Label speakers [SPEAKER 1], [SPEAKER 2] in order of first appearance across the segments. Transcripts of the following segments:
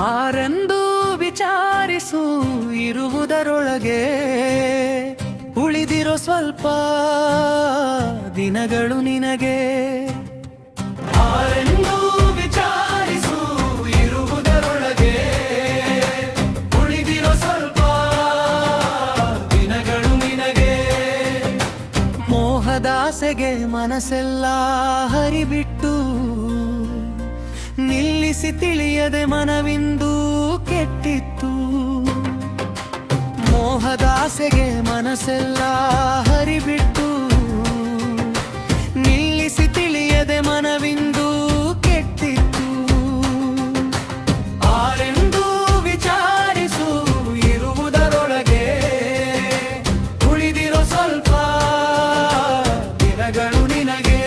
[SPEAKER 1] ಆರೆಂದು ವಿಚಾರಿಸು ಇರುವುದರೊಳಗೆ ಉಳಿದಿರೋ ಸ್ವಲ್ಪ ದಿನಗಳು ನಿನಗೆ. ಆರೆಂದು ವಿಚಾರಿಸು ಇರುವುದರೊಳಗೆ ಉಳಿದಿರೋ ಸ್ವಲ್ಪ ದಿನಗಳು ನಿನಗೆ. ಮೋಹದಾಸೆಗೆ ಮನಸ್ಸೆಲ್ಲ ಹರಿಬಿಟ್ಟು ನಿಲ್ಲಿಸಿ ತಿಳಿಯದೆ ಮನವಿಂದು ಕೆಟ್ಟಿತ್ತು. ಮೋಹದಾಸೆಗೆ ಮನಸ್ಸೆಲ್ಲ ಹರಿಬಿಟ್ಟು ನಿಲ್ಲಿಸಿ ತಿಳಿಯದೆ ಮನವಿಂದು ಕೆಟ್ಟಿತ್ತು. ಆರೆಂದು ವಿಚಾರಿಸು ಇರುವುದರೊಳಗೆ ಉಳಿದಿರೋ ಸ್ವಲ್ಪ ದಿನಗಳು ನಿನಗೆ.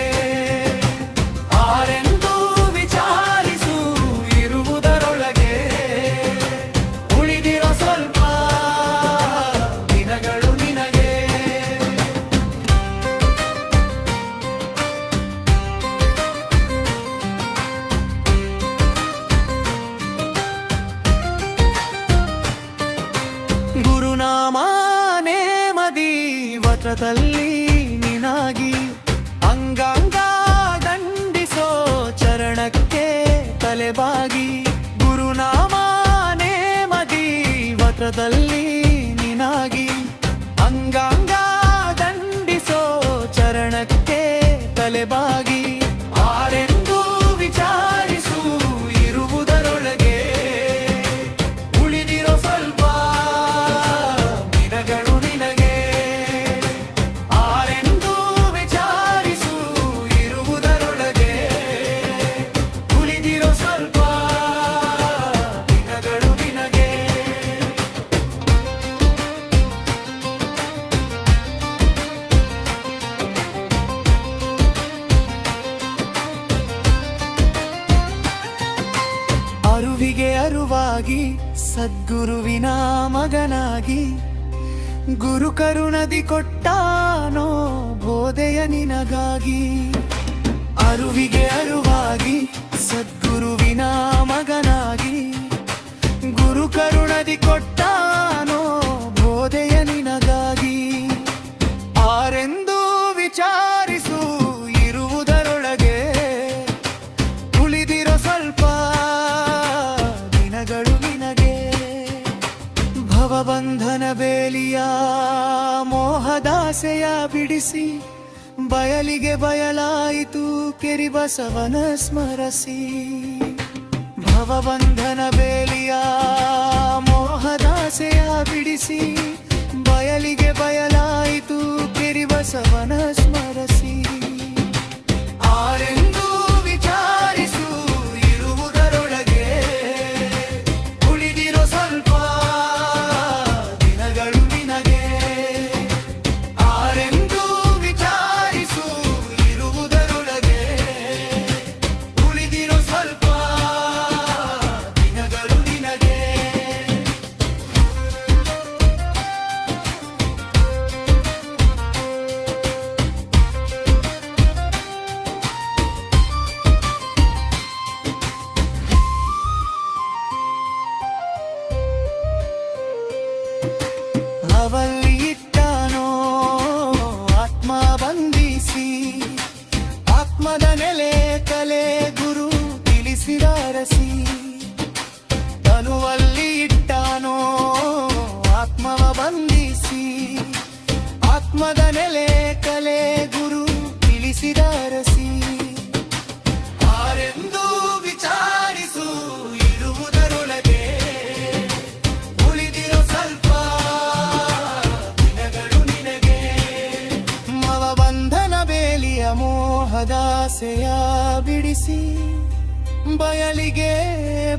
[SPEAKER 1] ಗುರುನಾಮನೇ ಮದಿ ವತ್ರದಲ್ಲಿ ನಿನಾಗಿ ಅಂಗಾಂಗ ದಂಡಿಸೋ ಚರಣಕ್ಕೆ ತಲೆಬಾಗಿ. ಗುರುನಾಮನೇ ಮದಿ ವತ್ರದಲ್ಲಿ ನಿನಾಗಿ ಅಂಗಾಂಗ ದಂಡಿಸೋ ಚರಣಕ್ಕೆ ತಲೆಬಾಗಿ. ಆರೆಂದು ವಿಚಾರಿಸು ಇರುವುದರೊಳಗೆ ಉಳಿದಿರೋ ಸ್ವಲ್ಪ ದಿನಗಳು ನಿನಗೆ. ಆರೆಂದು ವಿಚಾರಿಸು ಇರುವುದರೊಳಗೆ ಉಳಿದಿರೋ ಸ್ವಲ್ಪ ದಿನಗಳು ನಿನಗೆ. ಅರುವಿಗೆ ಅರುವಾಗಿ ಸದ್ಗುರುವಿನ ಮಗನಾಗಿ ಗುರು ಕರುಣದಿ ಕೊಟ್ಟಾನೋ ಬೋಧೆಯ ನಿನಗಾಗಿ. ಅರುವಿಗೆ ಅರುವಾಗಿ ಸದ್ಗುರುವಿನ ಮಗನಾಗಿ ಗುರು ಕರುಣದಿ ಕೊಟ್ಟಾನೋ ಬೋಧೆಯ ನಿನಗಾಗಿ. ಆರೆಂದು ವಿಚಾರಿಸು ಇರುವುದರೊಳಗೆ ಉಳಿದಿರೋ ಸ್ವಲ್ಪ ದಿನಗಳು ನಿನಗೆ. ಭವಬಂಧನ ಬೇಲಿಯ ಮೋಹದಾಸೆಯ ಬಿಡಿಸಿ ಬಯಲಿಗೆ ಬಯಲಾಯಿತು ಕೆರಿಬಸವನ ಸ್ಮರಸಿ. ಭವಬಂಧನ ಬೇಲಿಯ ಮೋಹದಾಸೆಯ ಬಿಡಿಸಿ ಬಯಲಿಗೆ ಬಯಲಾಯಿತು ಕೆರಿಬಸವನ ಸ್ಮರಸಿ. ಆರೆಂದು ವಿಚಾರಿಸು ಇರುವುದರೊಳಗೆ ಉಳಿದಿರೋ ಸ್ವಲ್ಪ ದಿನಗಳು ನಿನಗೆ. ಆರೆಂದು ವಿಚಾರಿಸು ಇರುವುದರೊಳಗೆ ಉಳಿದಿರೋ ಸ್ವಲ್ಪ ದಿನಗಳು ನಿನಗೆ. ಅವಲ್ಲಿ ಇಟ್ಟಾನೋ ಆತ್ಮ ಬಂಧಿಸಿ ಆತ್ಮದ ನೆಲೆ ಕಲೆ ಗುರು ತಿಳಿಸಿದಾರಸಿ. ತನುವಲ್ಲಿ ಇಟ್ಟಾನೋ ಆತ್ಮವ ಬಂಧಿಸಿ ಆತ್ಮದ ನೆಲೆ ಕಲೆ ಗುರು ತಿಳಿಸಿದಾರಸಿ. ಆರೆಂದು ವಿಚಾರಿಸು ಇರುವುದರೊಳಗೆ ಉಳಿದಿರೋ ಸ್ವಲ್ಪ ದಿನಗಳು ನಿನಗೆ. ಮವಬಂಧನ ಬೇಲಿಯ ಮೋಹದಾಸೆಯ ಬಿಡಿಸಿ ಬಯಲಿಗೆ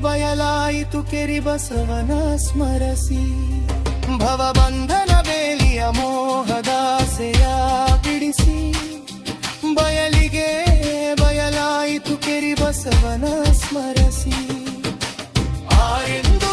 [SPEAKER 1] ಬಯಲಾಯಿತು ಕೆರಿಬಸವನ ಸ್ಮರಸಿ. ಭವಬಂಧನ ಬೇಲಿಯ ಮೋಹದಾಸೆಯ ಬಿಡಿಸಿ ಬಯಲಿಗೆ ಬಯಲಾಯಿತು ಕೆರಿಬಸವನ ಸ್ಮರಸಿ. ಆರೆಂದು